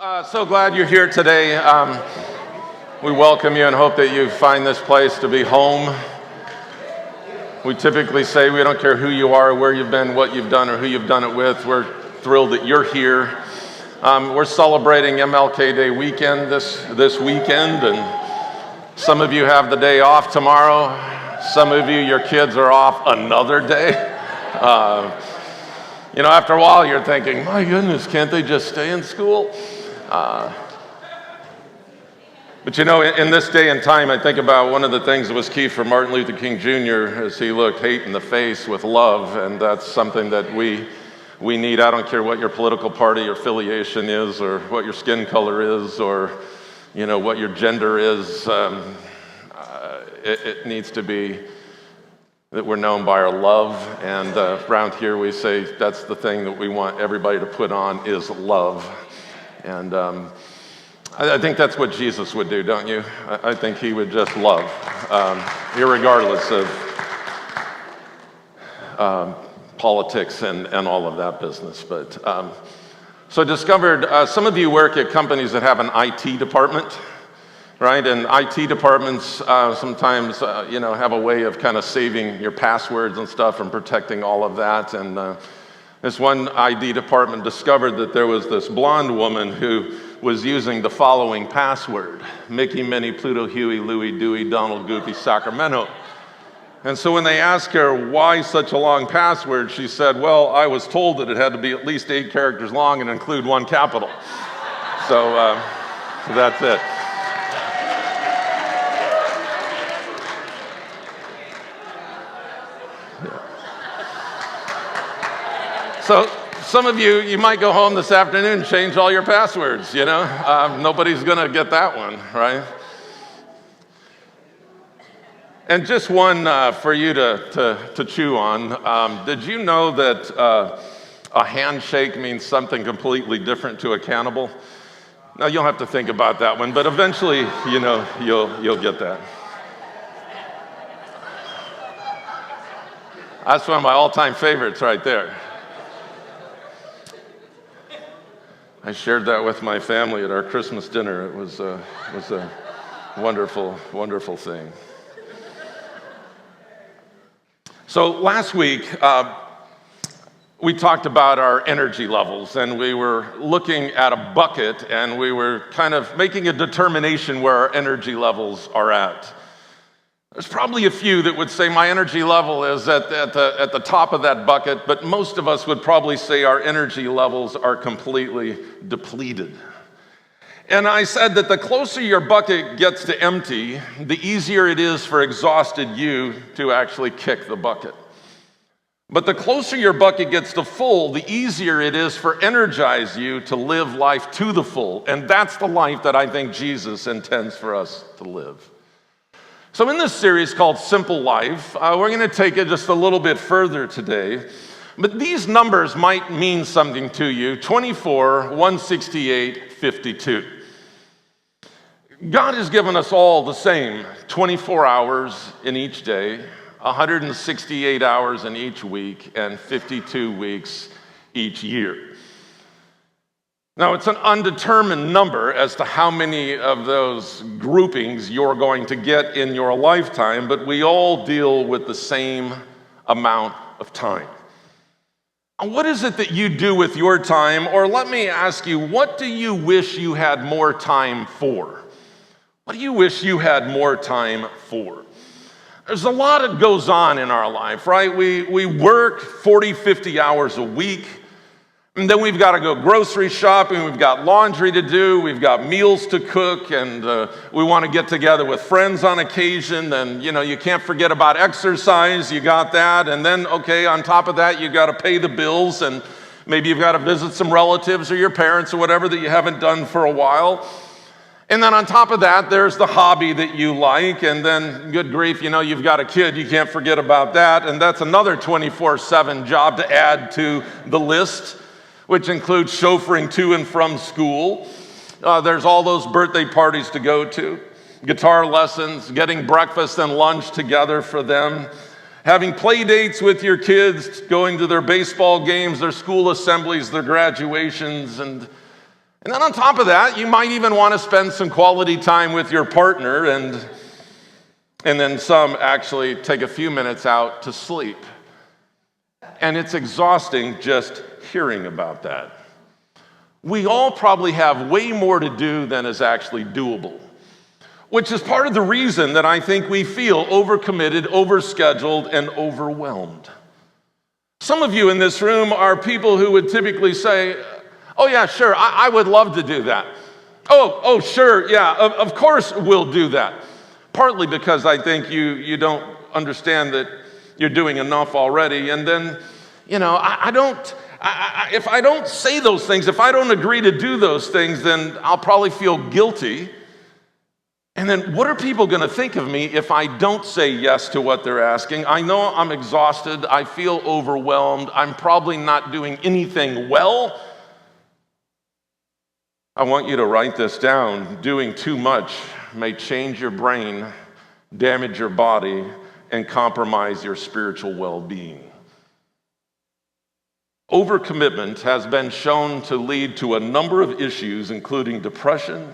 So glad you're here today. We welcome you and hope that you find this place to be home. We typically say we don't care who you are, where you've been, what you've done, or who you've done it with. We're thrilled that you're here. We're celebrating MLK Day weekend this weekend, and some of you have the day off tomorrow. Some of you, your kids are off another day. After a while, you're thinking, my goodness, can't they just stay in school? But in this day and time, I think about one of the things that was key for Martin Luther King Jr. as he looked hate in the face with love, and that's something that we need. I don't care what your political party or affiliation is, or what your skin color is, or what your gender is. It needs to be that we're known by our love, and around here we say that's the thing that we want everybody to put on is love. And I think that's what Jesus would do, don't you? I think he would just love, irregardless of politics and all of that business. But so I discovered some of you work at companies that have an IT department, right? And IT departments sometimes, have a way of kind of saving your passwords and stuff and protecting all of that. And this one ID department discovered that there was this blonde woman who was using the following password: Mickey, Minnie, Pluto, Huey, Louie, Dewey, Donald, Goofy, Sacramento. And so when they asked her why such a long password, she said, well, I was told that it had to be at least 8 characters long and include 1 capital. So that's it. So some of you might go home this afternoon and change all your passwords, Nobody's going to get that one, right? And just one for you to chew on. Did you know that a handshake means something completely different to a cannibal? Now, you'll have to think about that one, but eventually, you'll get that. That's one of my all-time favorites right there. I shared that with my family at our Christmas dinner. It was a wonderful, wonderful thing. So last week, we talked about our energy levels, and we were looking at a bucket, and we were kind of making a determination where our energy levels are at. There's probably a few that would say my energy level is at the top of that bucket, but most of us would probably say our energy levels are completely depleted. And I said that the closer your bucket gets to empty, the easier it is for exhausted you to actually kick the bucket. But the closer your bucket gets to full, the easier it is for energized you to live life to the full. And that's the life that I think Jesus intends for us to live. So in this series called Simple Life, we're going to take it just a little bit further today. But these numbers might mean something to you: 24, 168, 52. God has given us all the same 24 hours in each day, 168 hours in each week, and 52 weeks each year. Now, it's an undetermined number as to how many of those groupings you're going to get in your lifetime, but we all deal with the same amount of time. And what is it that you do with your time? Or let me ask you, what do you wish you had more time for? What do you wish you had more time for? There's a lot that goes on in our life, right? We work 40, 50 hours a week. And then we've got to go grocery shopping, we've got laundry to do, we've got meals to cook, and we want to get together with friends on occasion, and you can't forget about exercise, you got that, and then, on top of that, you've got to pay the bills, and maybe you've got to visit some relatives or your parents or whatever that you haven't done for a while. And then on top of that, there's the hobby that you like, and then, good grief, you've got a kid, you can't forget about that, and that's another 24/7 job to add to the list, which includes chauffeuring to and from school. There's all those birthday parties to go to, guitar lessons, getting breakfast and lunch together for them, having play dates with your kids, going to their baseball games, their school assemblies, their graduations, and And then on top of that, you might even want to spend some quality time with your partner, and then some actually take a few minutes out to sleep. And it's exhausting just hearing about that. We all probably have way more to do than is actually doable, which is part of the reason that I think we feel overcommitted, overscheduled, and overwhelmed. Some of you in this room are people who would typically say, oh yeah, sure, I would love to do that. Oh, sure, yeah, of course we'll do that. Partly because I think you don't understand that you're doing enough already. And then, if I don't say those things, if I don't agree to do those things, then I'll probably feel guilty. And then what are people going to think of me if I don't say yes to what they're asking? I know I'm exhausted. I feel overwhelmed. I'm probably not doing anything well. I want you to write this down. Doing too much may change your brain, damage your body, and compromise your spiritual well-being. Overcommitment has been shown to lead to a number of issues, including depression,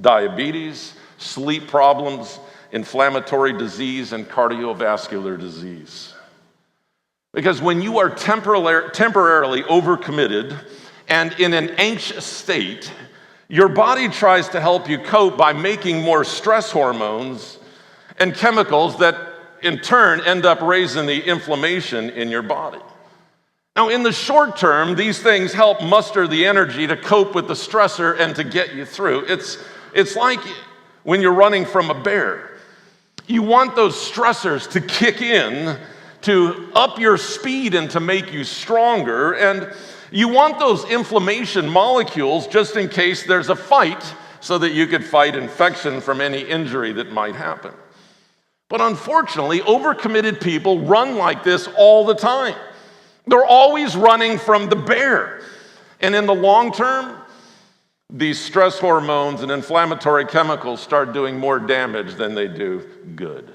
diabetes, sleep problems, inflammatory disease, and cardiovascular disease. Because when you are temporarily overcommitted and in an anxious state, your body tries to help you cope by making more stress hormones and chemicals that in turn end up raising the inflammation in your body. Now, in the short term, these things help muster the energy to cope with the stressor and to get you through. It's like when you're running from a bear. You want those stressors to kick in to up your speed and to make you stronger, and you want those inflammation molecules just in case there's a fight so that you could fight infection from any injury that might happen. But unfortunately, overcommitted people run like this all the time. They're always running from the bear. And in the long term, these stress hormones and inflammatory chemicals start doing more damage than they do good.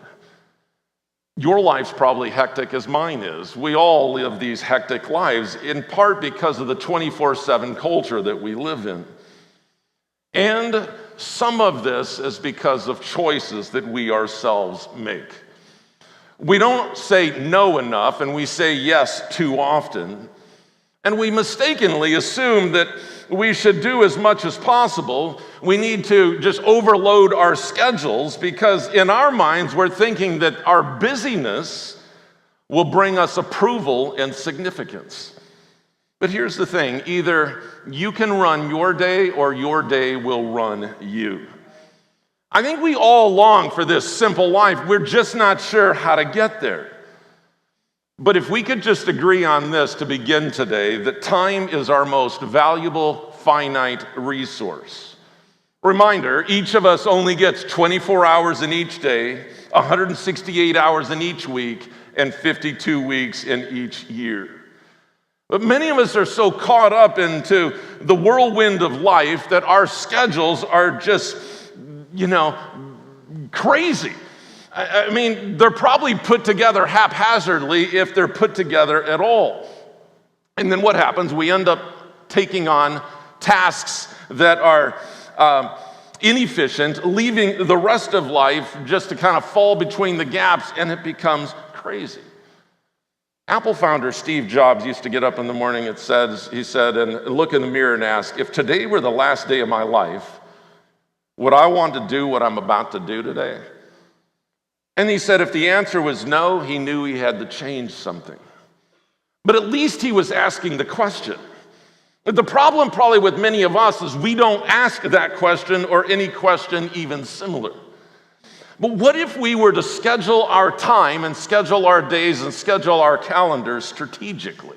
Your life's probably hectic as mine is. We all live these hectic lives, in part because of the 24/7 culture that we live in. And some of this is because of choices that we ourselves make. We don't say no enough, and we say yes too often. And we mistakenly assume that we should do as much as possible. We need to just overload our schedules because in our minds, we're thinking that our busyness will bring us approval and significance. But here's the thing, either you can run your day or your day will run you. I think we all long for this simple life. We're just not sure how to get there. But if we could just agree on this to begin today, that time is our most valuable, finite resource. Reminder, each of us only gets 24 hours in each day, 168 hours in each week, and 52 weeks in each year. But many of us are so caught up into the whirlwind of life that our schedules are just, crazy. I mean, they're probably put together haphazardly if they're put together at all. And then what happens? We end up taking on tasks that are inefficient, leaving the rest of life just to kind of fall between the gaps, and it becomes crazy. Apple founder Steve Jobs used to get up in the morning, he said, and look in the mirror and ask, if today were the last day of my life, would I want to do what I'm about to do today? And he said if the answer was no, he knew he had to change something. But at least he was asking the question. The problem probably with many of us is we don't ask that question or any question even similar. But what if we were to schedule our time and schedule our days and schedule our calendars strategically?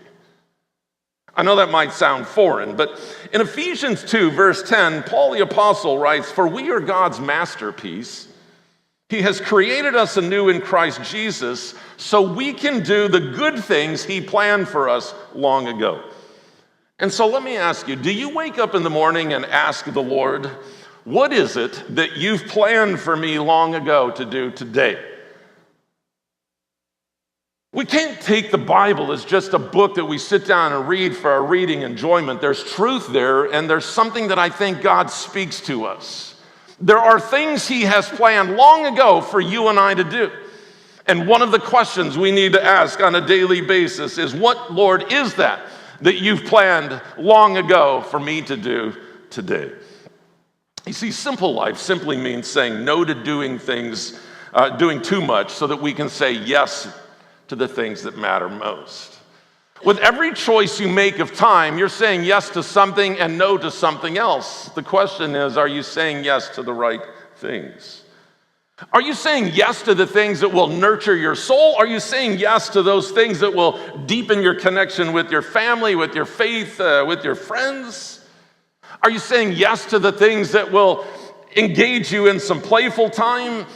I know that might sound foreign, but in Ephesians 2, verse 10, Paul the Apostle writes, "For we are God's masterpiece. He has created us anew in Christ Jesus so we can do the good things he planned for us long ago." And so let me ask you, do you wake up in the morning and ask the Lord, what is it that you've planned for me long ago to do today? We can't take the Bible as just a book that we sit down and read for our reading enjoyment. There's truth there, and there's something that I think God speaks to us. There are things He has planned long ago for you and I to do. And one of the questions we need to ask on a daily basis is, what, Lord, is that you've planned long ago for me to do today? You see, simple life simply means saying no to doing things, doing too much so that we can say yes to the things that matter most. With every choice you make of time, you're saying yes to something and no to something else. The question is, are you saying yes to the right things? Are you saying yes to the things that will nurture your soul? Are you saying yes to those things that will deepen your connection with your family, with your faith, with your friends? Are you saying yes to the things that will engage you in some playful time?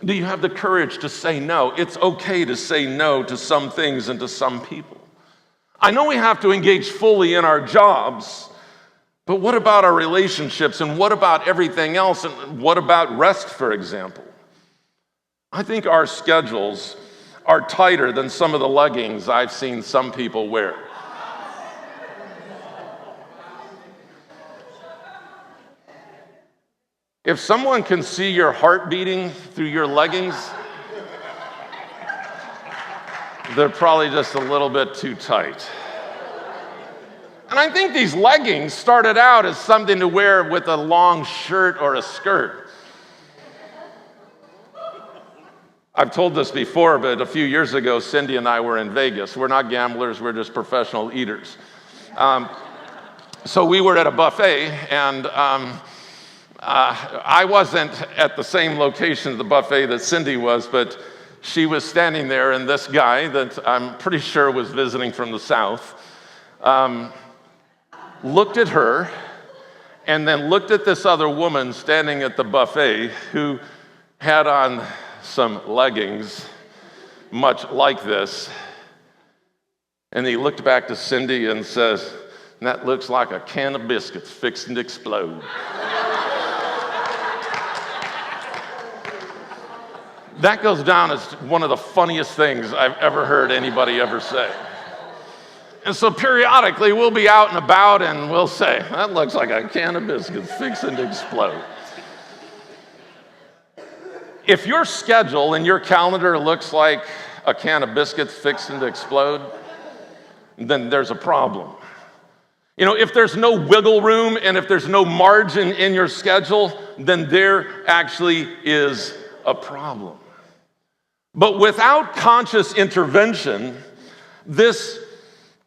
Do you have the courage to say no? It's okay to say no to some things and to some people. I know we have to engage fully in our jobs, but what about our relationships, and what about everything else, and what about rest, for example? I think our schedules are tighter than some of the leggings I've seen some people wear. If someone can see your heart beating through your leggings, they're probably just a little bit too tight. And I think these leggings started out as something to wear with a long shirt or a skirt. I've told this before, but a few years ago, Cindy and I were in Vegas. We're not gamblers, we're just professional eaters. So we were at a buffet, and I wasn't at the same location of the buffet that Cindy was, but she was standing there, and this guy that I'm pretty sure was visiting from the South looked at her and then looked at this other woman standing at the buffet who had on some leggings much like this. And he looked back to Cindy and says, "That looks like a can of biscuits fixing to explode." That goes down as one of the funniest things I've ever heard anybody ever say. And so periodically we'll be out and about and we'll say, "That looks like a can of biscuits fixing to explode." If your schedule and your calendar looks like a can of biscuits fixing to explode, then there's a problem. You know, if there's no wiggle room and if there's no margin in your schedule, then there actually is a problem. But without conscious intervention, this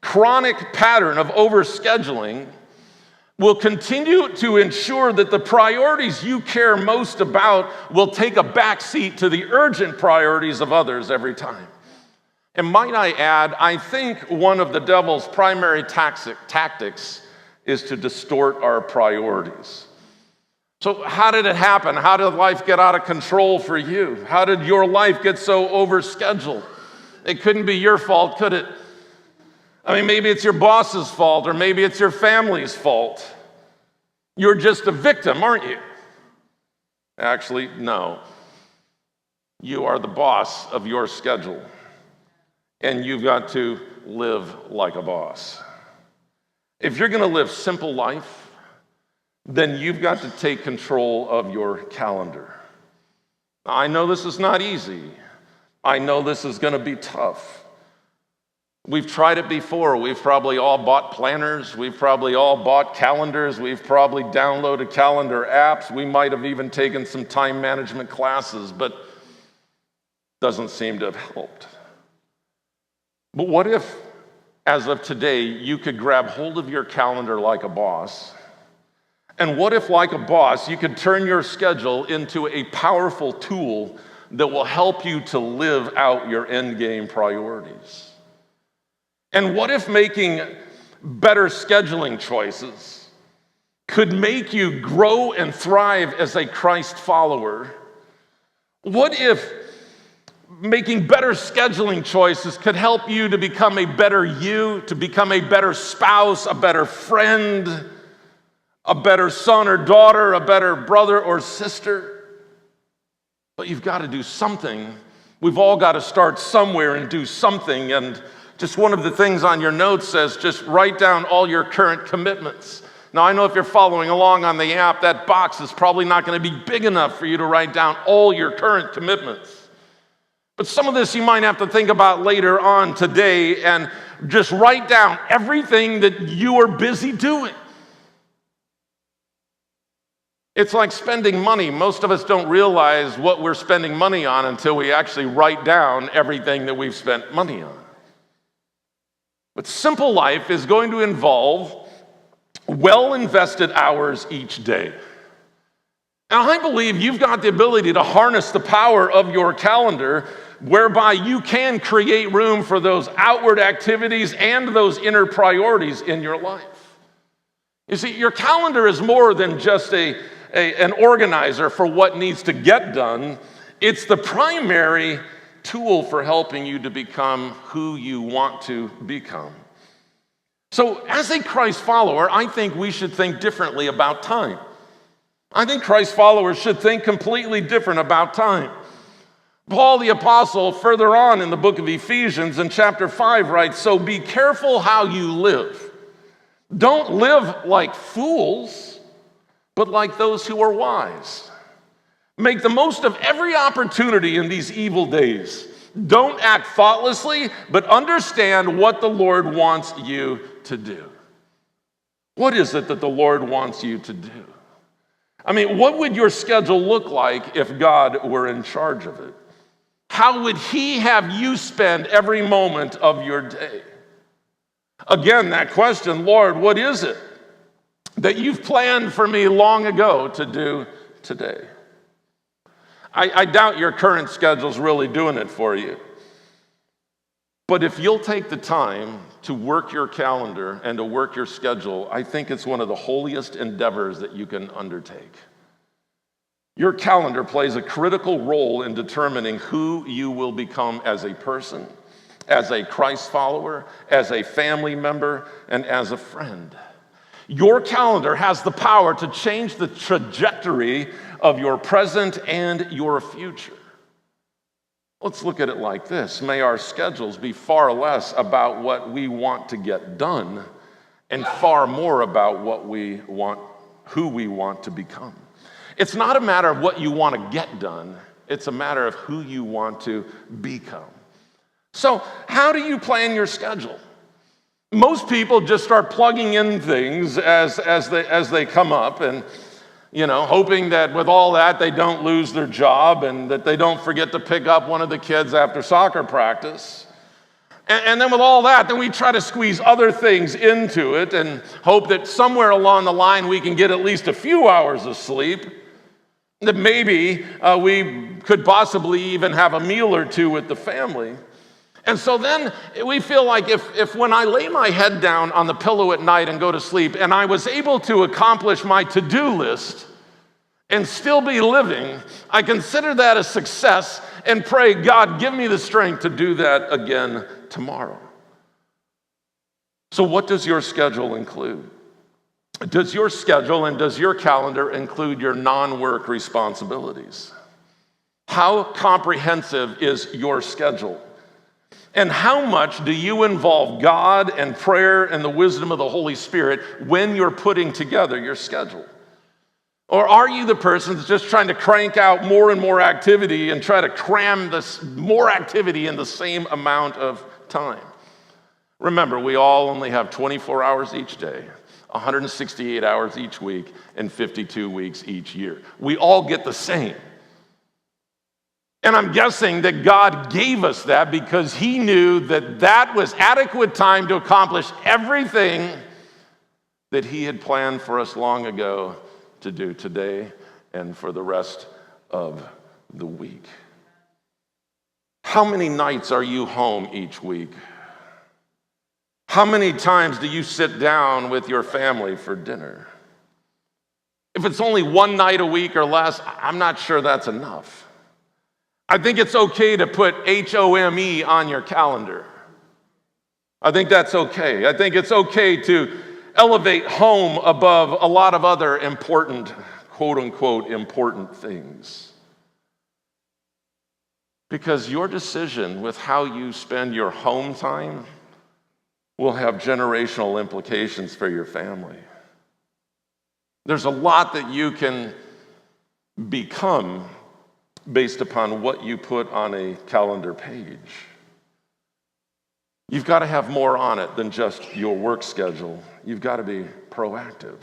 chronic pattern of overscheduling will continue to ensure that the priorities you care most about will take a backseat to the urgent priorities of others every time. And might I add, I think one of the devil's primary tactics is to distort our priorities. So how did it happen? How did life get out of control for you? How did your life get so overscheduled? It couldn't be your fault, could it? I mean, maybe it's your boss's fault, or maybe it's your family's fault. You're just a victim, aren't you? Actually, no. You are the boss of your schedule, and you've got to live like a boss. If you're going to live simple life, then you've got to take control of your calendar. Now, I know this is not easy. I know this is going to be tough. We've tried it before. We've probably all bought planners. We've probably all bought calendars. We've probably downloaded calendar apps. We might have even taken some time management classes, but it doesn't seem to have helped. But what if, as of today, you could grab hold of your calendar like a boss? And what if, like a boss, you could turn your schedule into a powerful tool that will help you to live out your end game priorities? And what if making better scheduling choices could make you grow and thrive as a Christ follower? What if making better scheduling choices could help you to become a better you, to become a better spouse, a better friend, a better son or daughter, a better brother or sister? But you've got to do something We've all got to start somewhere and do something. And just one of the things on your notes says, just write down all your current commitments. Now, I know if you're following along on the app, that box is probably not going to be big enough for you to write down all your current commitments. But some of this you might have to think about later on today and just write down everything that you are busy doing. It's like spending money. Most of us don't realize what we're spending money on until we actually write down everything that we've spent money on. But simple life is going to involve well-invested hours each day. And I believe you've got the ability to harness the power of your calendar whereby you can create room for those outward activities and those inner priorities in your life. You see, your calendar is more than just an organizer for what needs to get done. It's the primary tool for helping you to become who you want to become. So as a Christ follower, I think we should think differently about time. I think Christ followers should think completely different about time. Paul the Apostle, further on in the book of Ephesians in chapter 5 writes, "So be careful how you live. Don't live like fools, but like those who are wise. Make the most of every opportunity in these evil days. Don't act thoughtlessly, but understand what the Lord wants you to do." What is it that the Lord wants you to do? I mean, what would your schedule look like if God were in charge of it? How would He have you spend every moment of your day? Again, that question, Lord, what is it that you've planned for me long ago to do today? I doubt your current schedule's really doing it for you. But if you'll take the time to work your calendar and to work your schedule, I think it's one of the holiest endeavors that you can undertake. Your calendar plays a critical role in determining who you will become as a person, as a Christ follower, as a family member, and as a friend. Your calendar has the power to change the trajectory of your present and your future. Let's look at it like this. May our schedules be far less about what we want to get done and far more about what we want, who we want to become. It's not a matter of what you want to get done. It's a matter of who you want to become. So how do you plan your schedule? Most people just start plugging in things as they come up and, hoping that with all that they don't lose their job and that they don't forget to pick up one of the kids after soccer practice. And then with all that, then we try to squeeze other things into it and hope that somewhere along the line we can get at least a few hours of sleep, that maybe we could possibly even have a meal or two with the family. And so then we feel like if when I lay my head down on the pillow at night and go to sleep and I was able to accomplish my to-do list and still be living, I consider that a success and pray, God, give me the strength to do that again tomorrow. So what does your schedule include? Does your schedule and does your calendar include your non-work responsibilities? How comprehensive is your schedule? And how much do you involve God and prayer and the wisdom of the Holy Spirit when you're putting together your schedule? Or are you the person that's just trying to crank out more and more activity and try to cram this more activity in the same amount of time? Remember, we all only have 24 hours each day, 168 hours each week, and 52 weeks each year. We all get the same. And I'm guessing that God gave us that because He knew that that was adequate time to accomplish everything that He had planned for us long ago to do today and for the rest of the week. How many nights are you home each week? How many times do you sit down with your family for dinner? If it's only one night a week or less, I'm not sure that's enough. I think it's okay to put HOME on your calendar. I think that's okay. I think it's okay to elevate home above a lot of other important, quote unquote, important things. Because your decision with how you spend your home time will have generational implications for your family. There's a lot that you can become based upon what you put on a calendar page. You've got to have more on it than just your work schedule. You've got to be proactive.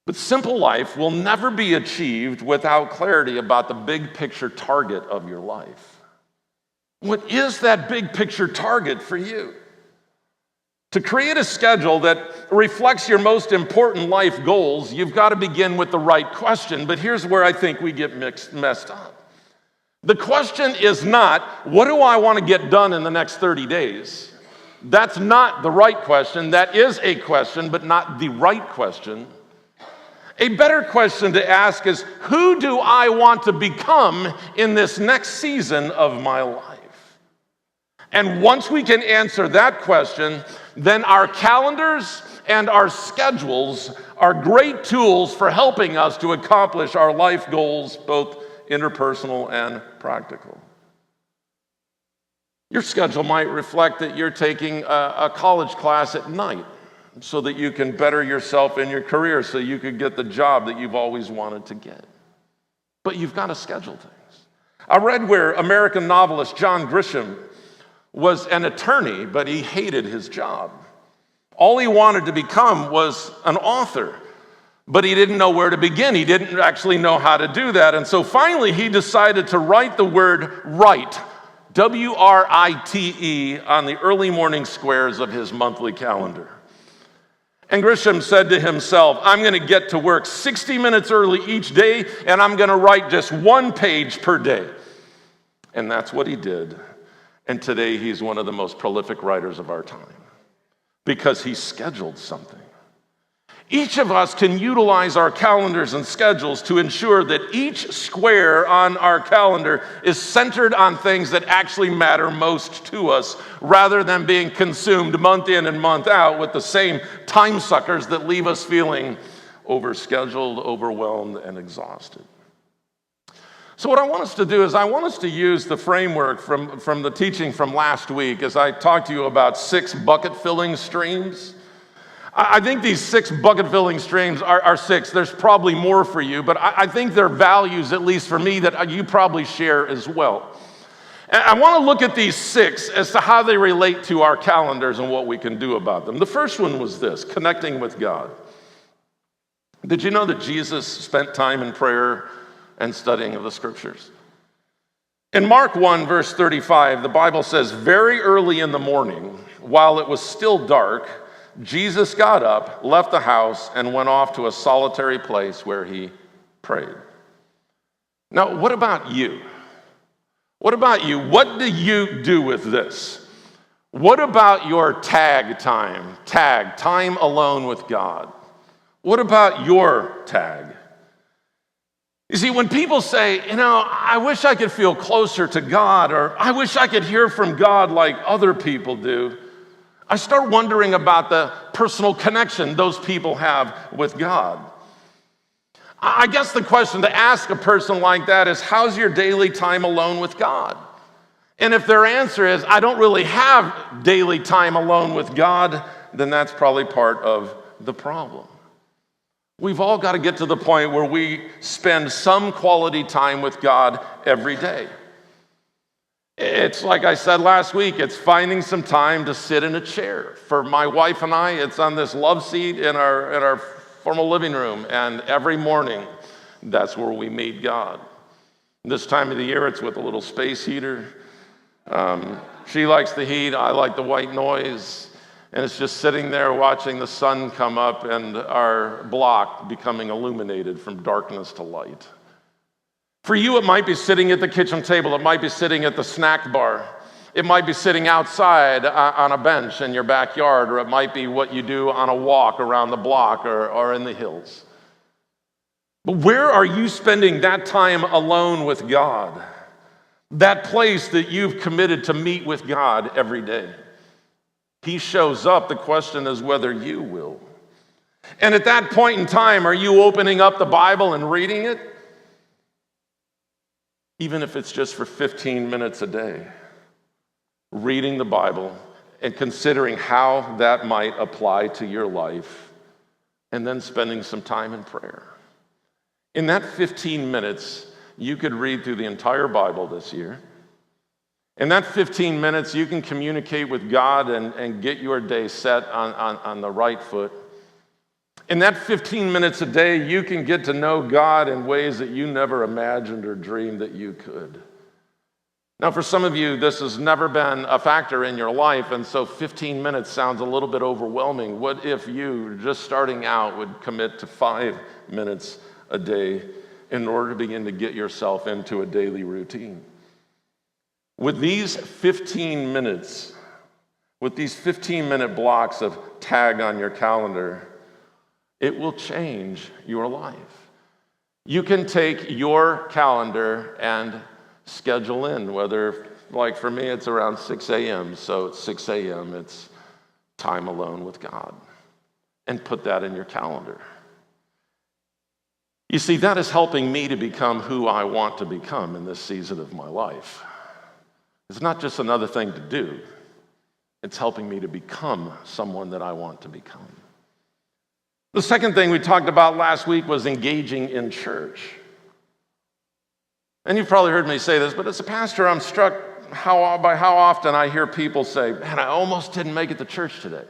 But simple life will never be achieved without clarity about the big picture target of your life. What is that big picture target for you? To create a schedule that reflects your most important life goals, you've got to begin with the right question. But here's where I think we get messed up. The question is not, what do I want to get done in the next 30 days? That's not the right question. That is a question, but not the right question. A better question to ask is, who do I want to become in this next season of my life? And once we can answer that question, then our calendars and our schedules are great tools for helping us to accomplish our life goals, both interpersonal and practical. Your schedule might reflect that you're taking a college class at night so that you can better yourself in your career, so you could get the job that you've always wanted to get. But you've got to schedule things. I read where American novelist John Grisham was an attorney, but he hated his job. All he wanted to become was an author, but he didn't know where to begin. He didn't actually know how to do that. And so finally, he decided to write the word write, W-R-I-T-E, on the early morning squares of his monthly calendar. And Grisham said to himself, I'm going to get to work 60 minutes early each day, and I'm going to write just one page per day. And that's what he did. And today he's one of the most prolific writers of our time because he scheduled something. Each of us can utilize our calendars and schedules to ensure that each square on our calendar is centered on things that actually matter most to us, rather than being consumed month in and month out with the same time suckers that leave us feeling overscheduled, overwhelmed, and exhausted. So what I want us to do is I want us to use the framework from the teaching from last week as I talked to you about 6 bucket-filling streams. I think these 6 bucket-filling streams are 6. There's probably more for you, but I think they're values, at least for me, that you probably share as well. And I want to look at these 6 as to how they relate to our calendars and what we can do about them. The first one was this: connecting with God. Did you know that Jesus spent time in prayer and studying of the scriptures? In Mark 1, verse 35, the Bible says, very early in the morning, while it was still dark, Jesus got up, left the house, and went off to a solitary place where he prayed. Now, what about you? What about you? What do you do with this? What about your time alone with God? What about your tag? You see, when people say, I wish I could feel closer to God, or I wish I could hear from God like other people do, I start wondering about the personal connection those people have with God. I guess the question to ask a person like that is, how's your daily time alone with God? And if their answer is, I don't really have daily time alone with God, then that's probably part of the problem. We've all got to get to the point where we spend some quality time with God every day. It's like I said last week, it's finding some time to sit in a chair. For my wife and I, it's on this love seat in our formal living room, and every morning, that's where we meet God. This time of the year, it's with a little space heater. She likes the heat, I like the white noise, and it's just sitting there watching the sun come up and our block becoming illuminated from darkness to light. For you, it might be sitting at the kitchen table. It might be sitting at the snack bar. It might be sitting outside on a bench in your backyard, or it might be what you do on a walk around the block or in the hills. But where are you spending that time alone with God? That place that you've committed to meet with God every day. He shows up. The question is whether you will. And at that point in time, are you opening up the Bible and reading it? even if it's just for 15 minutes a day, reading the Bible and considering how that might apply to your life, and then spending some time in prayer. In that 15 minutes, you could read through the entire Bible this year. In that 15 minutes, you can communicate with God and get your day set on the right foot. In that 15 minutes a day, you can get to know God in ways that you never imagined or dreamed that you could. Now, for some of you, this has never been a factor in your life, and so 15 minutes sounds a little bit overwhelming. What if you, just starting out, would commit to 5 minutes a day in order to begin to get yourself into a daily routine? With these 15 minutes, with these 15-minute blocks of tag on your calendar, it will change your life. You can take your calendar and schedule in, whether, like for me, it's around 6 a.m., so at 6 a.m., it's time alone with God, and put that in your calendar. You see, that is helping me to become who I want to become in this season of my life. It's not just another thing to do. It's helping me to become someone that I want to become. The second thing we talked about last week was engaging in church. And you've probably heard me say this, but as a pastor, I'm struck by how often I hear people say, man, I almost didn't make it to church today.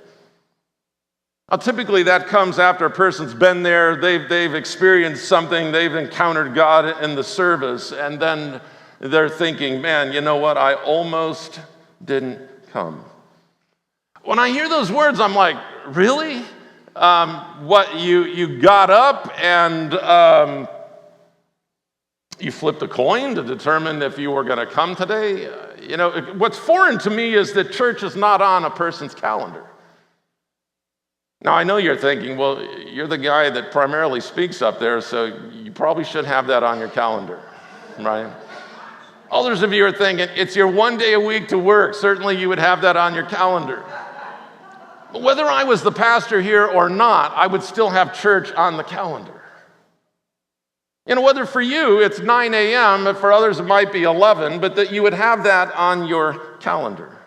Now, typically that comes after a person's been there, they've experienced something, they've encountered God in the service, and then they're thinking, man, you know what, I almost didn't come. When I hear those words, I'm like, really? What, you got up and you flipped a coin to determine if you were going to come today? What's foreign to me is that church is not on a person's calendar. Now, I know you're thinking, well, you're the guy that primarily speaks up there, so you probably should have that on your calendar, right? Others of you are thinking, it's your one day a week to work. Certainly you would have that on your calendar. But whether I was the pastor here or not, I would still have church on the calendar. Whether for you it's 9 a.m., but for others it might be 11, but that you would have that on your calendar.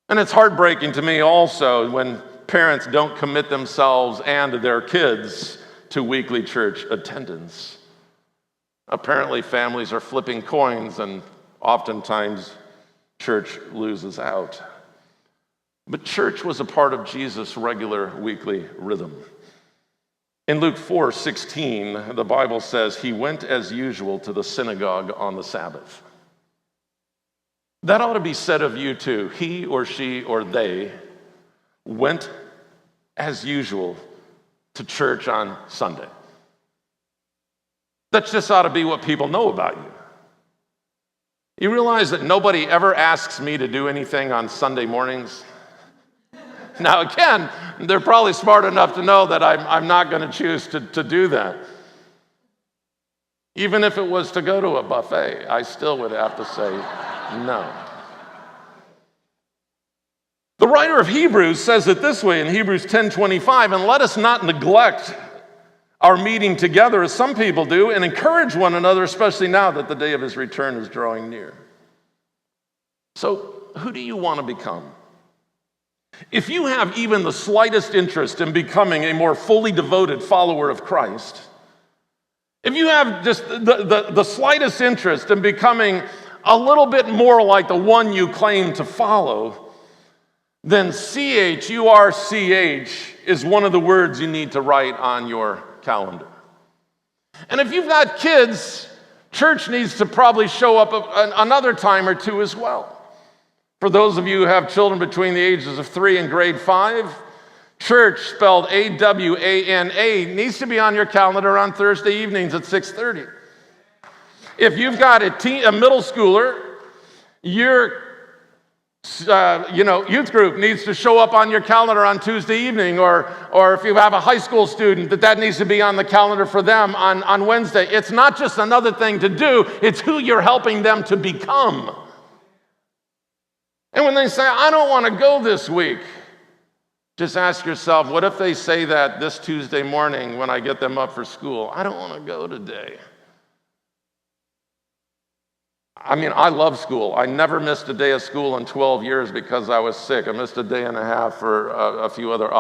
And it's heartbreaking to me also when parents don't commit themselves and their kids to weekly church attendance. Apparently, families are flipping coins, and oftentimes church loses out. But church was a part of Jesus' regular weekly rhythm. In Luke 4:16, the Bible says, he went as usual to the synagogue on the Sabbath. That ought to be said of you too. He or she or they went as usual to church on Sunday. That just ought to be what people know about you. You realize that nobody ever asks me to do anything on Sunday mornings? Now again, they're probably smart enough to know that I'm not going to choose to do that. Even if it was to go to a buffet, I still would have to say no. The writer of Hebrews says it this way in Hebrews 10:25, and let us not neglect our meeting together as some people do, and encourage one another, especially now that the day of his return is drawing near. So, who do you want to become? If you have even the slightest interest in becoming a more fully devoted follower of Christ, if you have just the slightest interest in becoming a little bit more like the one you claim to follow, then CHURCH is one of the words you need to write on your calendar. And if you've got kids, church needs to probably show up another time or two as well. For those of you who have children between the ages of 3 and grade 5, church, spelled AWANA, needs to be on your calendar on Thursday evenings at 6:30. If you've got a middle schooler, your youth group needs to show up on your calendar on Tuesday evening, or if you have a high school student, that needs to be on the calendar for them on Wednesday. It's not just another thing to do, it's who you're helping them to become. And when they say, I don't want to go this week, just ask yourself, what if they say that this Tuesday morning when I get them up for school? I don't want to go today. I mean, I love school. I never missed a day of school in 12 years because I was sick. I missed a day and a half for two other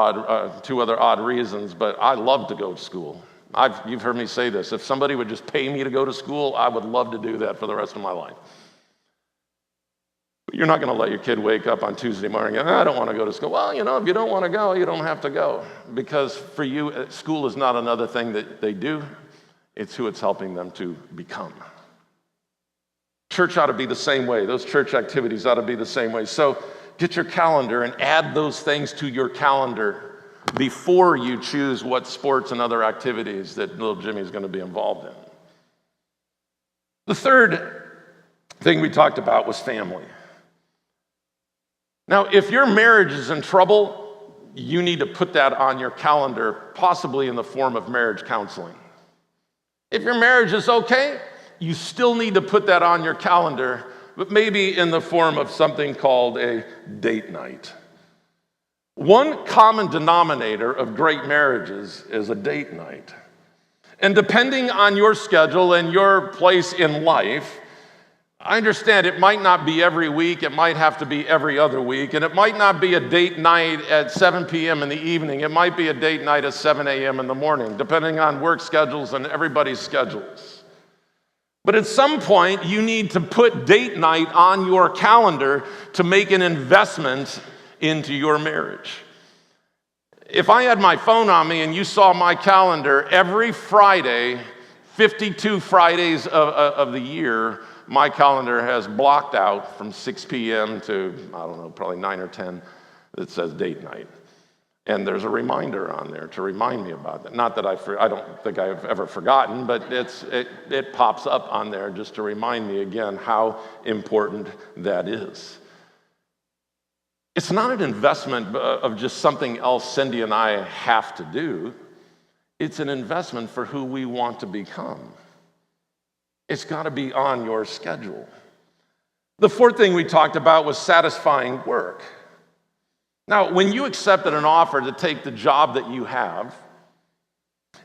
odd reasons, but I love to go to school. You've heard me say this. If somebody would just pay me to go to school, I would love to do that for the rest of my life. You're not going to let your kid wake up on Tuesday morning and, I don't want to go to school. Well, if you don't want to go, you don't have to go. Because for you, school is not another thing that they do. It's who it's helping them to become. Church ought to be the same way. Those church activities ought to be the same way. So get your calendar and add those things to your calendar before you choose what sports and other activities that little Jimmy's going to be involved in. The third thing we talked about was family. Now, if your marriage is in trouble, you need to put that on your calendar, possibly in the form of marriage counseling. If your marriage is okay, you still need to put that on your calendar, but maybe in the form of something called a date night. One common denominator of great marriages is a date night. And depending on your schedule and your place in life, I understand it might not be every week, it might have to be every other week, and it might not be a date night at 7 p.m. in the evening. It might be a date night at 7 a.m. in the morning, depending on work schedules and everybody's schedules. But at some point, you need to put date night on your calendar to make an investment into your marriage. If I had my phone on me and you saw my calendar, every Friday, 52 Fridays of the year, my calendar has blocked out from 6 p.m. to, probably 9 or 10 that says date night. And there's a reminder on there to remind me about that. Not that I don't think I've ever forgotten, but it pops up on there just to remind me again how important that is. It's not an investment of just something else Cindy and I have to do. It's an investment for who we want to become. It's got to be on your schedule. The fourth thing we talked about was satisfying work. Now, when you accepted an offer to take the job that you have,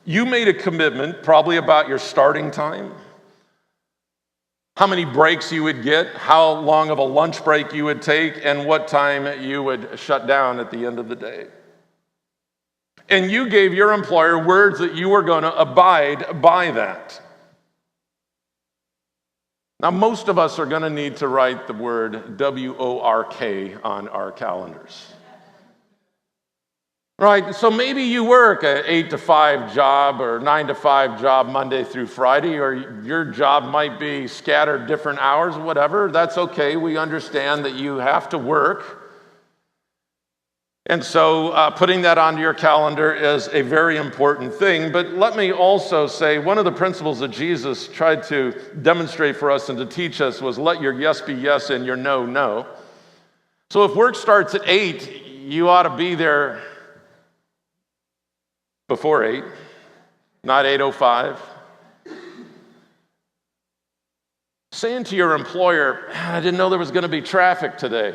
you made a commitment probably about your starting time, how many breaks you would get, how long of a lunch break you would take, and what time you would shut down at the end of the day. And you gave your employer words that you were going to abide by that. Now, most of us are going to need to write the word W-O-R-K on our calendars. Right, so maybe you work an 8 to 5 job or 9 to 5 job Monday through Friday, or your job might be scattered different hours, whatever. That's okay. We understand that you have to work. And so putting that onto your calendar is a very important thing. But let me also say, one of the principles that Jesus tried to demonstrate for us and to teach us was let your yes be yes and your no, no. So if work starts at 8, you ought to be there before 8, not 8:05. Saying to your employer, I didn't know there was going to be traffic today,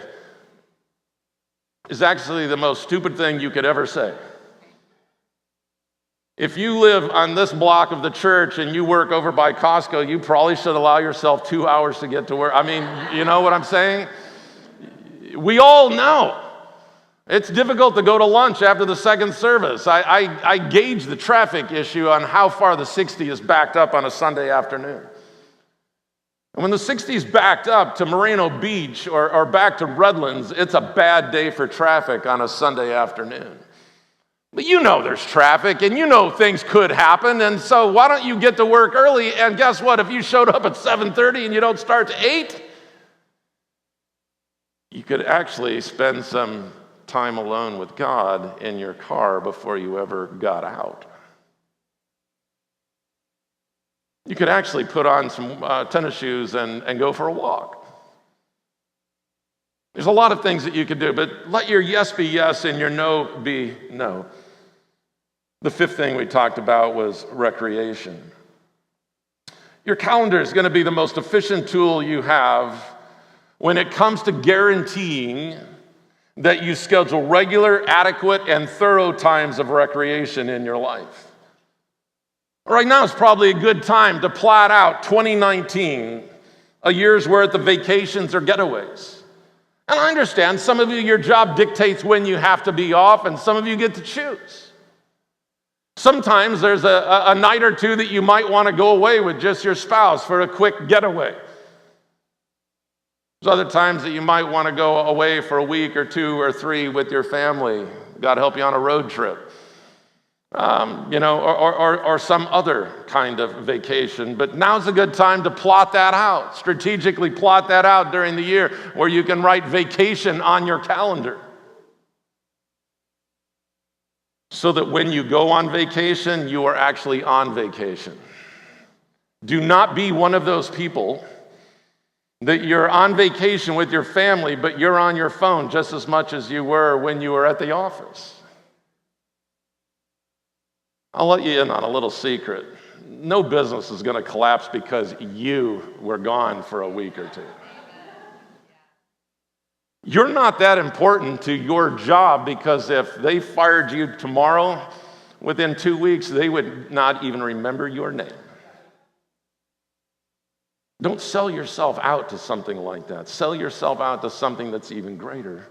is actually the most stupid thing you could ever say. If you live on this block of the church and you work over by Costco, you probably should allow yourself 2 hours to get to work. I mean, you know what I'm saying? We all know. It's difficult to go to lunch after the second service. I gauge the traffic issue on how far the 60 is backed up on a Sunday afternoon. And when the 60 is backed up to Moreno Beach or back to Redlands, it's a bad day for traffic on a Sunday afternoon. But you know there's traffic and you know things could happen, and so why don't you get to work early? And guess what? If you showed up at 7:30 and you don't start to 8, you could actually spend some time alone with God in your car before you ever got out. You could actually put on some tennis shoes and go for a walk. There's a lot of things that you could do, but let your yes be yes and your no be no. The fifth thing we talked about was recreation. Your calendar is going to be the most efficient tool you have when it comes to guaranteeing that you schedule regular, adequate, and thorough times of recreation in your life. Right now is probably a good time to plot out 2019 a year's worth of vacations or getaways. And I understand some of you, your job dictates when you have to be off, and some of you get to choose. Sometimes there's a night or two that you might want to go away with just your spouse for a quick getaway. There's other times that you might want to go away for a week or 2 or 3 with your family. God help you on a road trip. Or some other kind of vacation. But now's a good time to plot that out, strategically plot that out during the year where you can write vacation on your calendar. So that when you go on vacation, you are actually on vacation. Do not be one of those people that you're on vacation with your family, but you're on your phone just as much as you were when you were at the office. I'll let you in on a little secret. No business is going to collapse because you were gone for a week or 2. You're not that important to your job because if they fired you tomorrow, within 2 weeks, they would not even remember your name. Don't sell yourself out to something like that. Sell yourself out to something that's even greater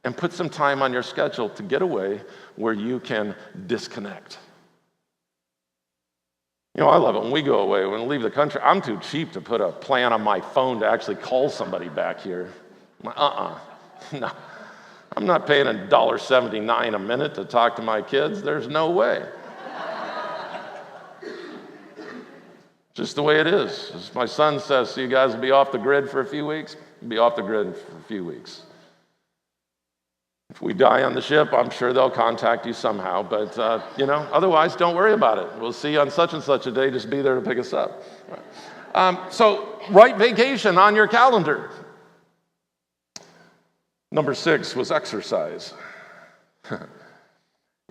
and put some time on your schedule to get away where you can disconnect. I love it when we go away, when we leave the country. I'm too cheap to put a plan on my phone to actually call somebody back here. No. I'm not paying $1.79 a minute to talk to my kids. There's no way. Just the way it is. As my son says, so you guys will be off the grid for a few weeks? Be off the grid for a few weeks. If we die on the ship, I'm sure they'll contact you somehow. But, otherwise, don't worry about it. We'll see you on such and such a day. Just be there to pick us up. So write vacation on your calendar. Number 6 was exercise.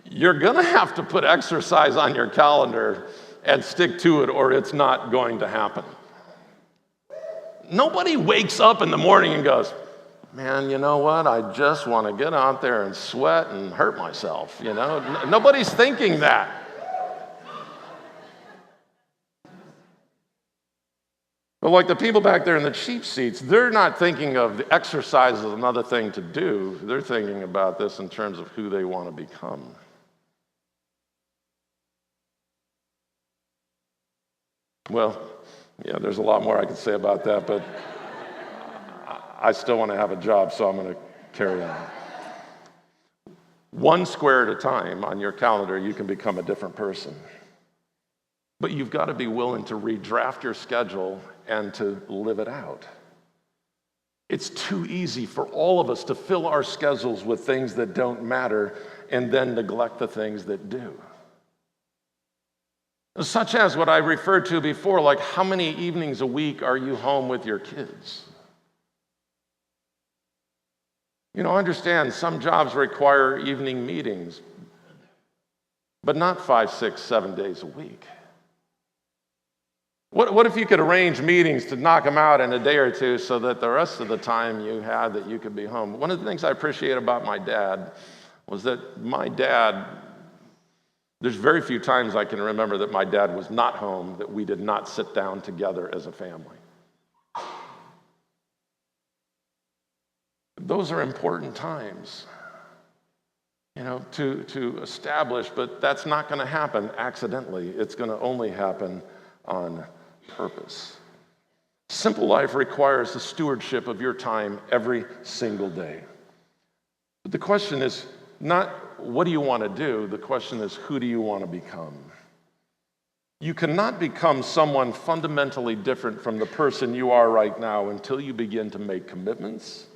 You're going to have to put exercise on your calendar and stick to it, or it's not going to happen. Nobody wakes up in the morning and goes, man, you know what? I just want to get out there and sweat and hurt myself, Nobody's thinking that. But like the people back there in the cheap seats, they're not thinking of the exercise as another thing to do. They're thinking about this in terms of who they want to become. Well, there's a lot more I could say about that, but I still want to have a job, so I'm going to carry on. 1 square at a time on your calendar, you can become a different person. But you've got to be willing to redraft your schedule and to live it out. It's too easy for all of us to fill our schedules with things that don't matter and then neglect the things that do. Such as what I referred to before, like how many evenings a week are you home with your kids? Understand some jobs require evening meetings, but not 5, 6, 7 days a week. What if you could arrange meetings to knock them out in a day or 2 so that the rest of the time you had that you could be home? One of the things I appreciate about my dad was that my dad, there's very few times I can remember that my dad was not home, that we did not sit down together as a family. Those are important times, to establish, but that's not going to happen accidentally. It's going to only happen on purpose. Simple life requires the stewardship of your time every single day. But the question is not what do you want to do? The question is who do you want to become? You cannot become someone fundamentally different from the person you are right now until you begin to make commitments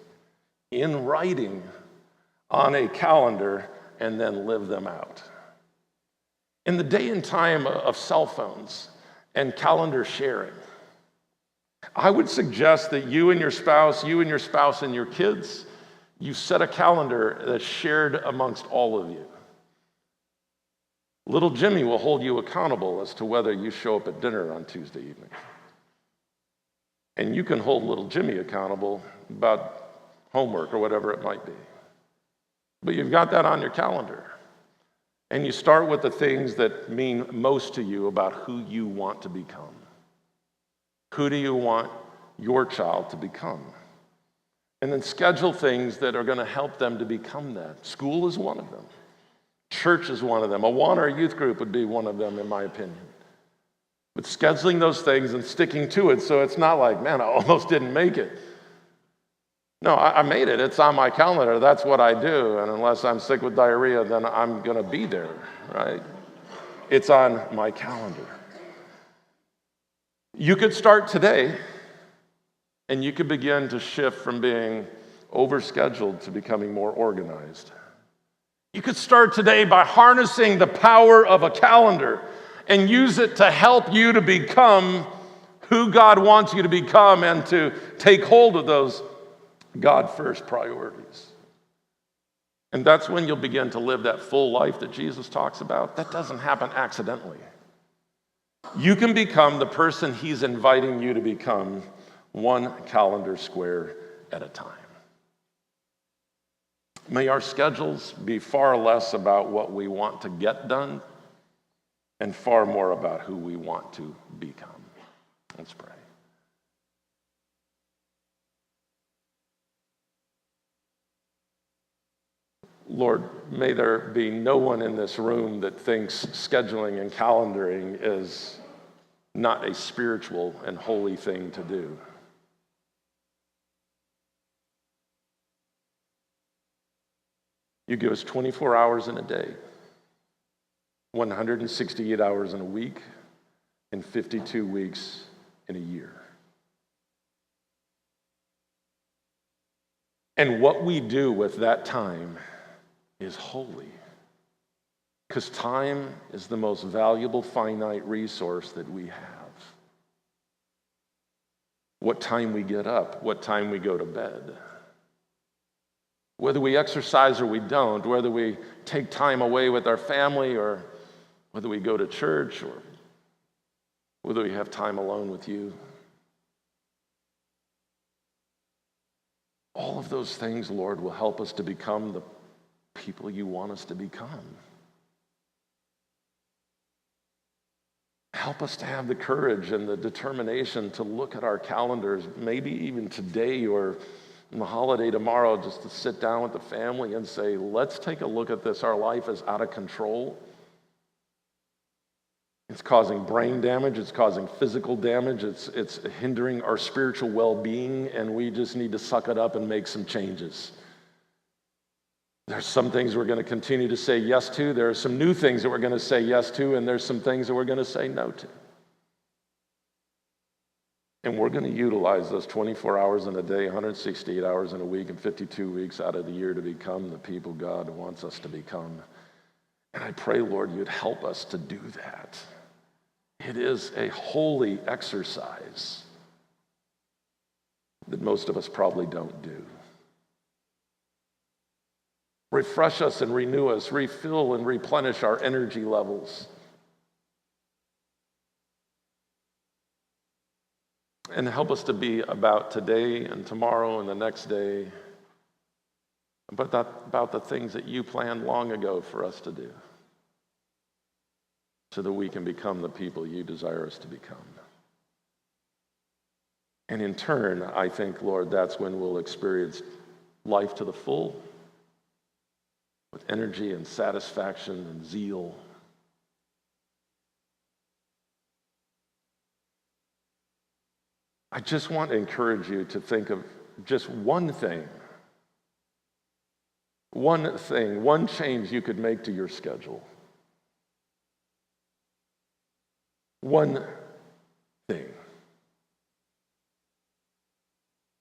in writing on a calendar and then live them out. In the day and time of cell phones and calendar sharing, I would suggest that you and your spouse and your kids, you set a calendar that's shared amongst all of you. Little Jimmy will hold you accountable as to whether you show up at dinner on Tuesday evening. And you can hold little Jimmy accountable about homework or whatever it might be. But you've got that on your calendar. And you start with the things that mean most to you about who you want to become. Who do you want your child to become. And then schedule things that are going to help them to become that. School is one of them. Church is one of them. A youth group would be one of them, in my opinion. But scheduling those things and sticking to it, so it's not like, man, I almost didn't make it. No, I made it. It's on my calendar. That's what I do. And unless I'm sick with diarrhea, then I'm going to be there, right? It's on my calendar. You could start today, and you could begin to shift from being overscheduled to becoming more organized. You could start today by harnessing the power of a calendar and use it to help you to become who God wants you to become and to take hold of those God-first priorities. And that's when you'll begin to live that full life that Jesus talks about. That doesn't happen accidentally. You can become the person he's inviting you to become, one calendar square at a time. May our schedules be far less about what we want to get done and far more about who we want to become. Let's pray. Lord, may there be no one in this room that thinks scheduling and calendaring is not a spiritual and holy thing to do. You give us 24 hours in a day, 168 hours in a week, and 52 weeks in a year. And what we do with that time is holy, because time is the most valuable finite resource that we have. What time we get up, what time we go to bed, whether we exercise or we don't, whether we take time away with our family or whether we go to church or whether we have time alone with you. All of those things, Lord, will help us to become the people you want us to become. Help us to have the courage and the determination to look at our calendars, maybe even today or on the holiday tomorrow, just to sit down with the family and say, let's take a look at this. Our life is out of control. It's causing brain damage. It's causing physical damage. It's hindering our spiritual well-being, and we just need to suck it up and make some changes. There's some things we're going to continue to say yes to. There are some new things that we're going to say yes to, and there's some things that we're going to say no to. And we're going to utilize those 24 hours in a day, 168 hours in a week, and 52 weeks out of the year to become the people God wants us to become. And I pray, Lord, you'd help us to do that. It is a holy exercise that most of us probably don't do. Refresh us and renew us, refill and replenish our energy levels. And help us to be about today and tomorrow and the next day, about the things that you planned long ago for us to do, so that we can become the people you desire us to become. And in turn, I think, Lord, that's when we'll experience life to the full, with energy and satisfaction and zeal. I just want to encourage you to think of just one thing, one change you could make to your schedule. One thing.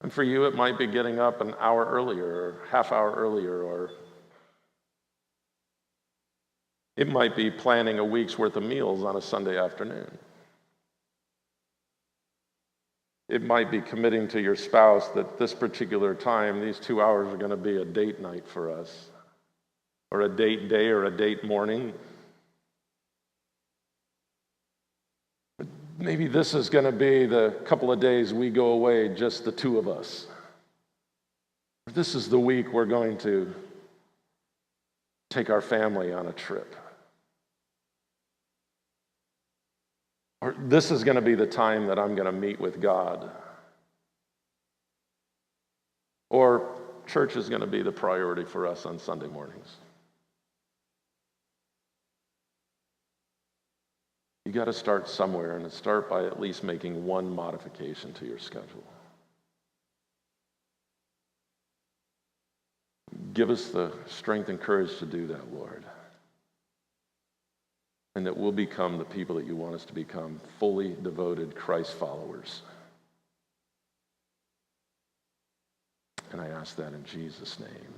And for you, it might be getting up an hour earlier or half hour earlier, or it might be planning a week's worth of meals on a Sunday afternoon. It might be committing to your spouse that this particular time, these 2 hours are going to be a date night for us, or a date day, or a date morning. But maybe this is going to be the couple of days we go away, just the two of us. This is the week we're going to take our family on a trip. Or this is going to be the time that I'm going to meet with God or church is going to be the priority for us on Sunday mornings. You got to start somewhere, and start by at least making one modification to your schedule. Give us the strength and courage to do that, Lord. And that we'll become the people that you want us to become, fully devoted Christ followers. And I ask that in Jesus' name.